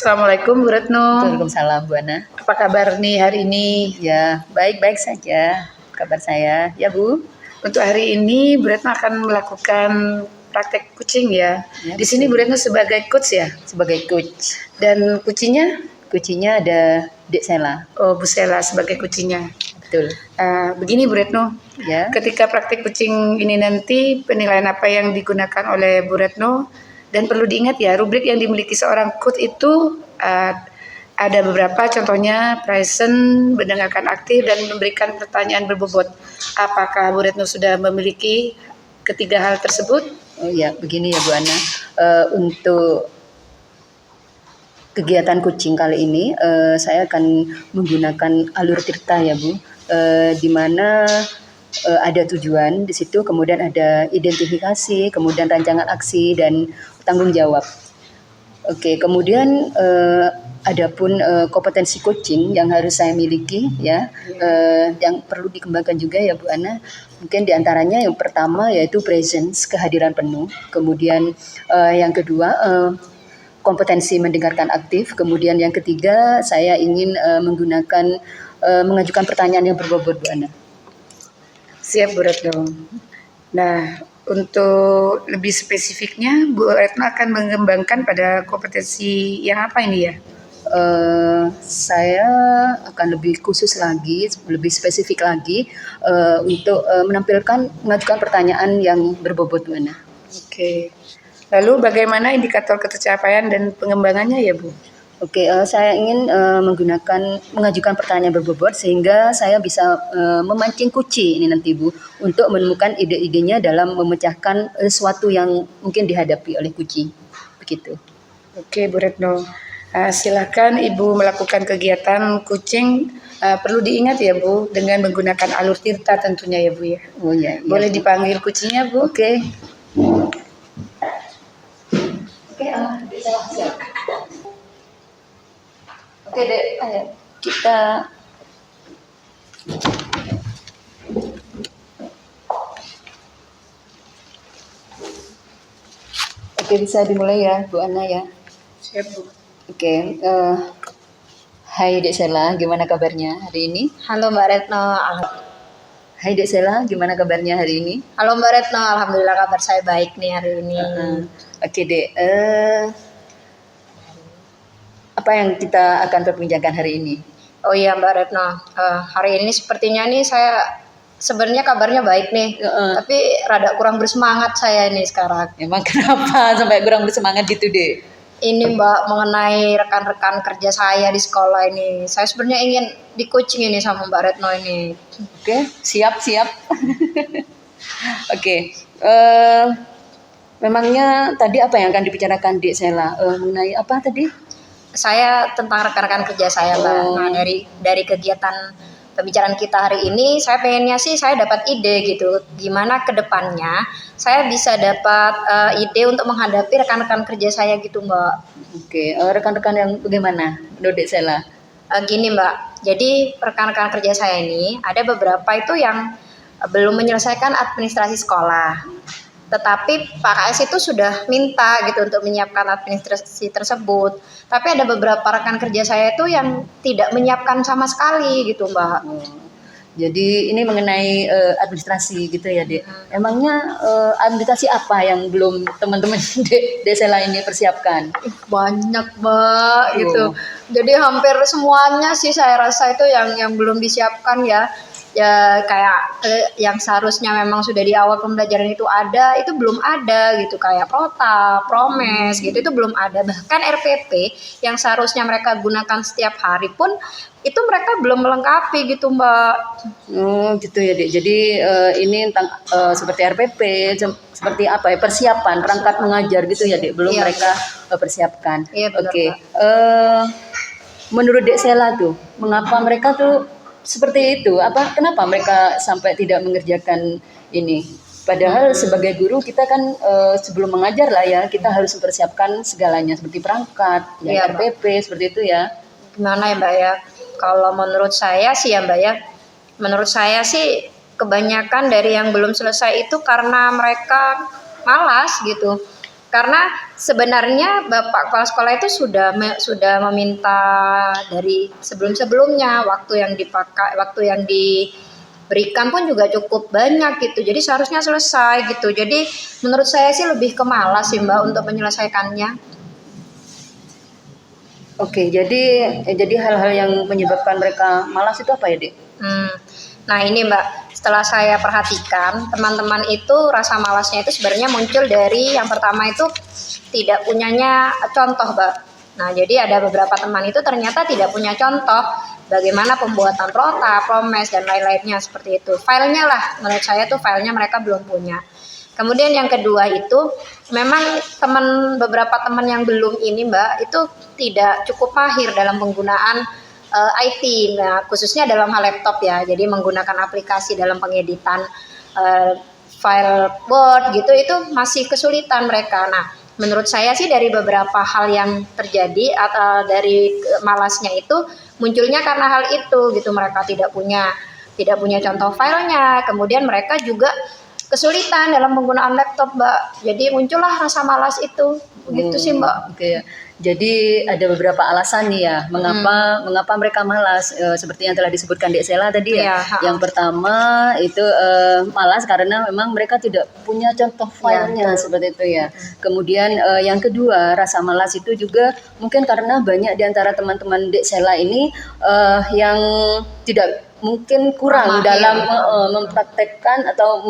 Assalamualaikum Bu Retno. Waalaikumsalam Bu Ana. Apa kabar nih hari ini? Ya, baik-baik saja kabar saya. Ya Bu. Untuk hari ini Bu Retno akan melakukan praktek kucing ya. Ya, Di sini Bu Retno sebagai coach ya. Sebagai coach. Dan kucingnya? Kucingnya ada Dek Sela. Oh, Bu Sela sebagai kucingnya. Betul. Begini Bu Retno. Ya. Ketika praktek kucing ini nanti penilaian apa yang digunakan oleh Bu Retno? Dan perlu diingat ya, rubrik yang dimiliki seorang coach itu ada beberapa, contohnya present, mendengarkan aktif, dan memberikan pertanyaan berbobot. Apakah Bu Retno sudah memiliki ketiga hal tersebut? Oh ya, begini ya Bu Ana. Untuk kegiatan kucing kali ini, saya akan menggunakan alur tirta ya Bu, di mana ada tujuan di situ, kemudian ada identifikasi, kemudian rancangan aksi dan tanggung jawab. Oke, kemudian adapun kompetensi coaching yang harus saya miliki ya, yang perlu dikembangkan juga ya Bu Ana. Mungkin diantaranya yang pertama yaitu presence, kehadiran penuh. Kemudian yang kedua kompetensi mendengarkan aktif. Kemudian yang ketiga saya ingin mengajukan pertanyaan yang berbobot Bu Ana. Siap Bu Retno. Nah, untuk lebih spesifiknya Bu Retno akan mengembangkan pada kompetensi yang apa ini ya? Saya akan lebih khusus lagi, lebih spesifik lagi untuk mengajukan pertanyaan yang berbobot Bu Ana. Oke. Lalu bagaimana indikator ketercapaian dan pengembangannya ya Bu? Oke, saya ingin mengajukan pertanyaan berbobot sehingga saya bisa memancing kuci ini nanti Bu untuk menemukan ide-idenya dalam memecahkan sesuatu yang mungkin dihadapi oleh kucing. Begitu. Oke Bu Retno, silakan Ibu melakukan kegiatan kucing. Perlu diingat ya Bu, dengan menggunakan alur tirta tentunya ya Bu ya. Oh ya. Boleh dipanggil kucingnya Bu? Oke. Oke, siap. Oke Dek, ayo kita bisa dimulai ya Bu Ana ya. Siap Bu. Oke, hai Dek Sela, gimana kabarnya hari ini? Halo Mbak Retno. Hai Dek Sela, gimana kabarnya hari ini? Halo Mbak Retno, alhamdulillah kabar saya baik nih hari ini. Oke Dek, apa yang kita akan perbincangkan hari ini? Oh iya Mbak Retno, hari ini sepertinya nih saya sebenarnya kabarnya baik nih, tapi rada kurang bersemangat saya ini sekarang. Emang kenapa sampai kurang bersemangat gitu Dek? Ini Mbak, mengenai rekan-rekan kerja saya di sekolah ini, saya sebenarnya ingin di coaching ini sama Mbak Retno ini. Oke, siap. Oke, memangnya tadi apa yang akan dibicarakan Dek Sela? Mengenai apa tadi? Saya tentang rekan-rekan kerja saya Mbak. Nah dari kegiatan pembicaraan kita hari ini, saya pengennya sih saya dapat ide gitu, gimana ke depannya saya bisa dapat ide untuk menghadapi rekan-rekan kerja saya gitu Mbak. Oke, rekan-rekan yang bagaimana menurut Dek Sela? Gini Mbak, jadi rekan-rekan kerja saya ini ada beberapa itu yang belum menyelesaikan administrasi sekolah. Tetapi Pak KS itu sudah minta gitu untuk menyiapkan administrasi tersebut. Tapi ada beberapa rekan kerja saya itu yang tidak menyiapkan sama sekali gitu Mbak. Jadi ini mengenai administrasi gitu ya Dek. Emangnya administrasi apa yang belum teman-teman Dek Sela ini persiapkan? Banyak Mbak gitu. Jadi hampir semuanya sih saya rasa itu yang belum disiapkan ya. Ya kayak yang seharusnya memang sudah di awal pembelajaran itu ada, itu belum ada gitu, kayak protap, promes gitu, itu belum ada. Bahkan RPP yang seharusnya mereka gunakan setiap hari pun itu mereka belum melengkapi gitu Mbak. Gitu ya Dek. Jadi ini tentang seperti RPP, seperti apa ya, persiapan perangkat mengajar gitu ya Dek, belum mereka persiapkan. Iya, benar, Oke. Menurut Dek Sela tuh, mengapa mereka tuh seperti itu? Kenapa mereka sampai tidak mengerjakan ini? Padahal sebagai guru kita kan sebelum mengajar lah ya, kita harus mempersiapkan segalanya seperti perangkat, ya, RPP seperti itu ya. Gimana ya Mbak ya? Kalau menurut saya sih ya Mbak ya, menurut saya sih kebanyakan dari yang belum selesai itu karena mereka malas gitu. Karena sebenarnya Bapak Kepala Sekolah itu sudah meminta dari sebelum-sebelumnya, waktu yang diberikan pun juga cukup banyak gitu. Jadi seharusnya selesai gitu. Jadi menurut saya sih lebih ke malas sih Mbak untuk menyelesaikannya. Oke, jadi hal-hal yang menyebabkan mereka malas itu apa ya, Dek? Nah ini Mbak, setelah saya perhatikan teman-teman itu rasa malasnya itu sebenarnya muncul dari yang pertama itu tidak punyanya contoh Mbak. Nah jadi ada beberapa teman itu ternyata tidak punya contoh bagaimana pembuatan prota, promes dan lain-lainnya seperti itu. Filenya lah, menurut saya tuh filenya mereka belum punya. Kemudian yang kedua itu memang beberapa teman yang belum ini Mbak itu tidak cukup mahir dalam penggunaan IT, nah khususnya dalam hal laptop ya, jadi menggunakan aplikasi dalam pengeditan file Word gitu itu masih kesulitan mereka. Nah menurut saya sih dari beberapa hal yang terjadi atau dari malasnya itu munculnya karena hal itu gitu, mereka tidak punya contoh filenya, kemudian mereka juga kesulitan dalam penggunaan laptop Mbak, jadi muncullah rasa malas itu begitu sih Mbak. Oke ya. Jadi ada beberapa alasan nih ya, mengapa mereka malas. Seperti yang telah disebutkan Dek Sela tadi ya. Yang pertama itu malas karena memang mereka tidak punya contoh filenya seperti itu ya. Kemudian yang kedua rasa malas itu juga mungkin karena banyak di antara teman-teman Dek Sela ini yang tidak mungkin kurang dalam mempraktekkan atau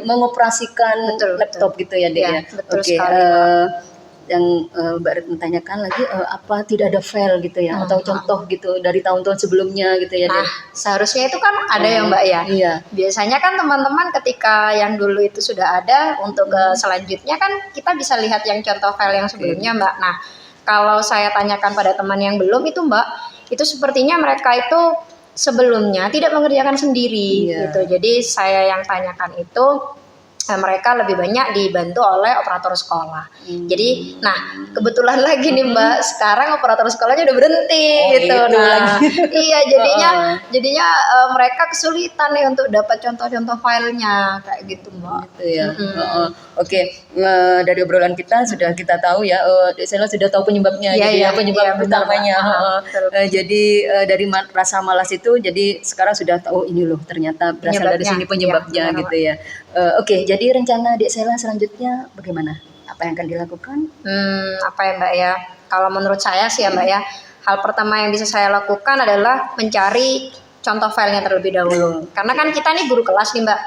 mengoperasikan laptop gitu ya Dek ya. Oke. Yang Mbak Red menanyakan lagi apa tidak ada file gitu ya atau contoh gitu dari tahun-tahun sebelumnya gitu ya. Nah seharusnya itu kan ada ya Mbak ya. Iya. Biasanya kan teman-teman ketika yang dulu itu sudah ada untuk ke selanjutnya kan kita bisa lihat yang contoh file yang sebelumnya Mbak. Nah kalau saya tanyakan pada teman yang belum itu Mbak, itu sepertinya mereka itu sebelumnya tidak mengerjakan sendiri gitu. Jadi saya yang tanyakan itu mereka lebih banyak dibantu oleh operator sekolah. Jadi, nah kebetulan lagi nih Mbak, sekarang operator sekolahnya udah berhenti gitu. Nah, iya jadinya mereka kesulitan nih untuk dapat contoh-contoh filenya kayak gitu Mbak. Gitu ya. Oke, dari obrolan kita sudah kita tahu ya, Dek Sela sudah tahu penyebabnya, penyebab utamanya. Jadi dari rasa malas itu, jadi sekarang sudah tahu ini loh ternyata berasal dari sini penyebabnya gitu ya. Oke, jadi rencana Dek Sela selanjutnya bagaimana? Apa yang akan dilakukan? Apa ya Mbak ya? Kalau menurut saya sih ya Mbak ya, hal pertama yang bisa saya lakukan adalah mencari contoh filenya terlebih dahulu. Karena kan kita nih guru kelas nih Mbak,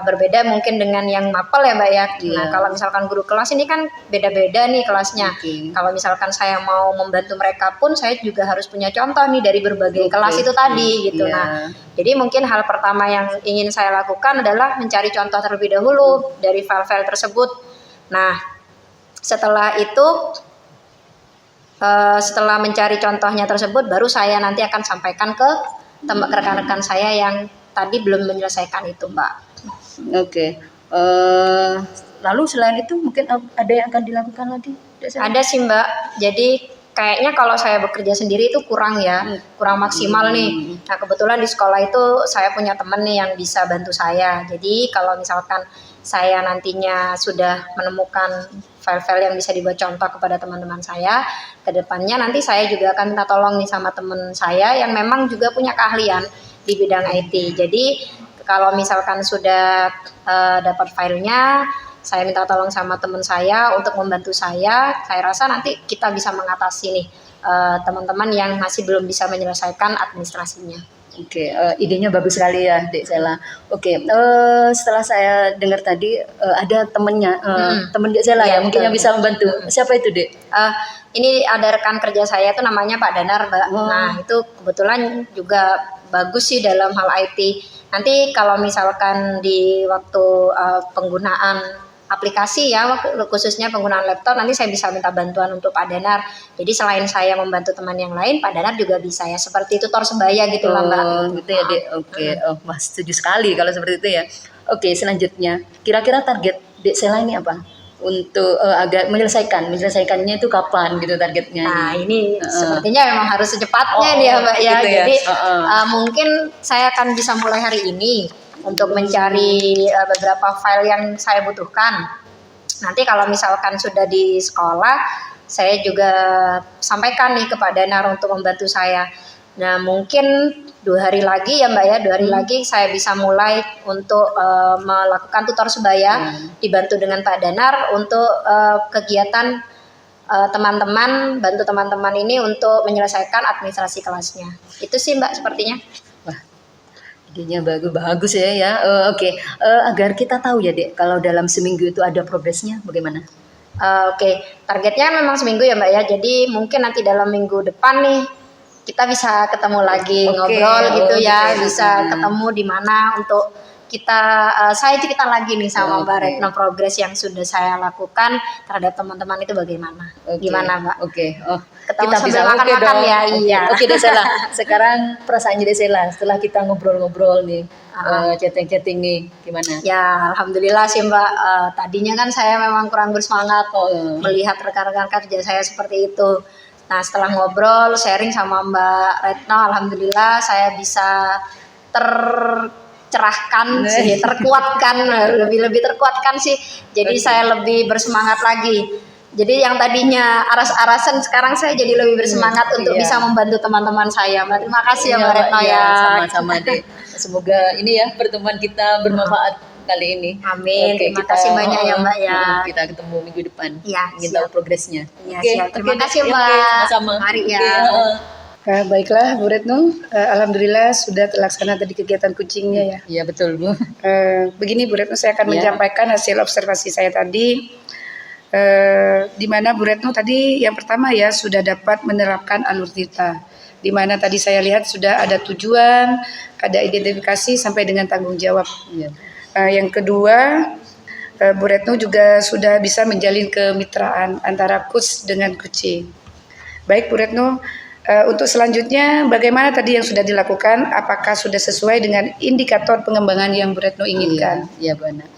berbeda mungkin dengan yang mapel ya Mbak ya. Nah kalau misalkan guru kelas ini kan beda-beda nih kelasnya. Kalau misalkan saya mau membantu mereka pun saya juga harus punya contoh nih dari berbagai kelas itu tadi gitu. Nah jadi mungkin hal pertama yang ingin saya lakukan adalah mencari contoh terlebih dahulu dari file-file tersebut. Nah setelah itu setelah mencari contohnya tersebut baru saya nanti akan sampaikan ke rekan-rekan saya yang tadi belum menyelesaikan itu Mbak. Oke. Lalu selain itu mungkin ada yang akan dilakukan lagi? Ada sih Mbak. Jadi kayaknya kalau saya bekerja sendiri itu kurang maksimal nih. Nah kebetulan di sekolah itu saya punya teman nih yang bisa bantu saya. Jadi kalau misalkan saya nantinya sudah menemukan file-file yang bisa dibuat contoh kepada teman-teman saya, ke depannya nanti saya juga akan minta tolong nih sama teman saya yang memang juga punya keahlian di bidang IT. Jadi kalau misalkan sudah dapat filenya, saya minta tolong sama teman saya untuk membantu saya rasa nanti kita bisa mengatasi nih teman-teman yang masih belum bisa menyelesaikan administrasinya. Oke, idenya bagus sekali ya Dek Sela. Oke, setelah saya dengar tadi ada temennya, temen Dek Sela ya mungkin yang bisa membantu. Siapa itu Dek? Ini ada rekan kerja saya itu namanya Pak Danar Mbak. Nah itu kebetulan juga bagus sih dalam hal IT. Nanti kalau misalkan di waktu penggunaan aplikasi ya, khususnya penggunaan laptop, nanti saya bisa minta bantuan untuk Pak Danar. Jadi selain saya membantu teman yang lain, Pak Danar juga bisa ya, seperti tutor sebaya gitu lah Mbak. Gitu ya Dek. Oke, Mas setuju sekali kalau seperti itu ya. Oke, selanjutnya, kira-kira target Dek Sela ini apa? Untuk agak menyelesaikannya itu kapan gitu targetnya? Nah ini sepertinya memang harus secepatnya nih ya Mbak ya. Gitu ya? Jadi mungkin saya akan bisa mulai hari ini untuk mencari beberapa file yang saya butuhkan. Nanti kalau misalkan sudah di sekolah, saya juga sampaikan nih kepada Nar untuk membantu saya. Nah mungkin 2 hari lagi ya Mbak ya, 2 hari lagi saya bisa mulai untuk melakukan tutor sebaya, dibantu dengan Pak Danar untuk kegiatan teman-teman, bantu teman-teman ini untuk menyelesaikan administrasi kelasnya. Itu sih Mbak sepertinya. Wah, idenya bagus ya ya. Oke. Agar kita tahu ya Dek, kalau dalam seminggu itu ada progresnya bagaimana? Oke, targetnya memang seminggu ya Mbak ya. Jadi mungkin nanti dalam minggu depan nih kita bisa ketemu lagi Oke, ngobrol gitu ya, gitu. bisa ketemu di mana untuk kita saya cerita lagi nih sama Mbak Oke. Retno progres yang sudah saya lakukan terhadap teman-teman itu bagaimana. Oke. Gimana Mbak? Oke. Oh, Ketemu kita sambil bisa makan-makan dong. ya, Oke. iya. Oke Desela. Sekarang perasaannya Desela setelah kita ngobrol-ngobrol nih, chatting-chatting nih, gimana? Ya, alhamdulillah sih Mbak. Tadinya kan saya memang kurang bersemangat melihat rekan-rekan kerja saya seperti itu. Nah, setelah ngobrol, sharing sama Mbak Retno, alhamdulillah saya bisa tercerahkan sih, terkuatkan, lebih terkuatkan sih. Jadi saya lebih bersemangat lagi. Jadi yang tadinya aras-arasan sekarang saya jadi lebih bersemangat untuk iya. bisa membantu teman-teman saya. Mbak, terima kasih ya Mbak Retno Iya, ya. sama-sama deh. Semoga ini ya pertemuan kita bermanfaat kali ini. Amin. Oke, Terima kasih banyak ya Mbak ya. Kita ketemu minggu depan. Iya, Ingin siap. tahu progresnya. Iya, Oke, siap. Terima oke, kasih, oke, Mbak. sama-sama. Mari ya. Oke, Baiklah Bu Retno, alhamdulillah sudah terlaksana tadi kegiatan kucingnya ya. Iya betul Bu. Begini Bu Retno, saya akan Ya. menyampaikan hasil observasi saya tadi. Di mana Bu Retno tadi yang pertama ya sudah dapat menerapkan alur tirta. Di mana tadi saya lihat sudah ada tujuan, ada identifikasi sampai dengan tanggung jawab. Iya. Yang kedua, Bu Retno juga sudah bisa menjalin kemitraan antara coach dengan kucing. Baik Bu Retno, untuk selanjutnya bagaimana tadi yang sudah dilakukan? Apakah sudah sesuai dengan indikator pengembangan yang Bu Retno inginkan? Iya Bu Ana.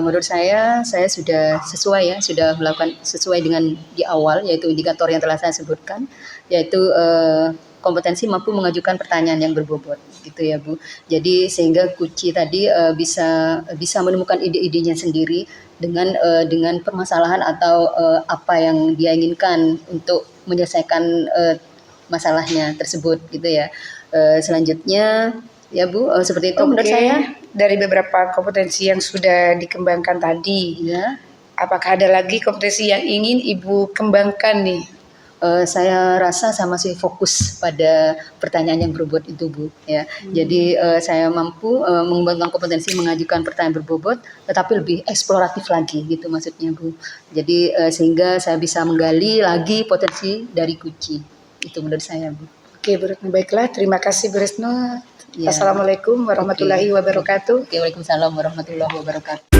Menurut saya sudah sesuai ya, sudah melakukan sesuai dengan di awal, yaitu indikator yang telah saya sebutkan, yaitu kompetensi mampu mengajukan pertanyaan yang berbobot, gitu ya Bu. Jadi sehingga Kuci tadi bisa menemukan ide-idenya sendiri dengan permasalahan atau apa yang dia inginkan untuk menyelesaikan masalahnya tersebut, gitu ya. Selanjutnya ya Bu, seperti itu menurut Oke, saya. dari beberapa kompetensi yang sudah dikembangkan tadi, Ya. apakah ada lagi kompetensi yang ingin Ibu kembangkan nih? Saya rasa saya masih fokus pada pertanyaan yang berbobot itu Bu ya. Jadi saya mampu mengembangkan kompetensi mengajukan pertanyaan berbobot, tetapi lebih eksploratif lagi gitu maksudnya Bu. Jadi sehingga saya bisa menggali lagi potensi dari Kuci. Itu menurut saya Bu. Oke Bu Retno, baiklah. Terima kasih Bu Retno. Ya. Assalamualaikum warahmatullahi wabarakatuh. Oke, waalaikumsalam warahmatullahi wabarakatuh.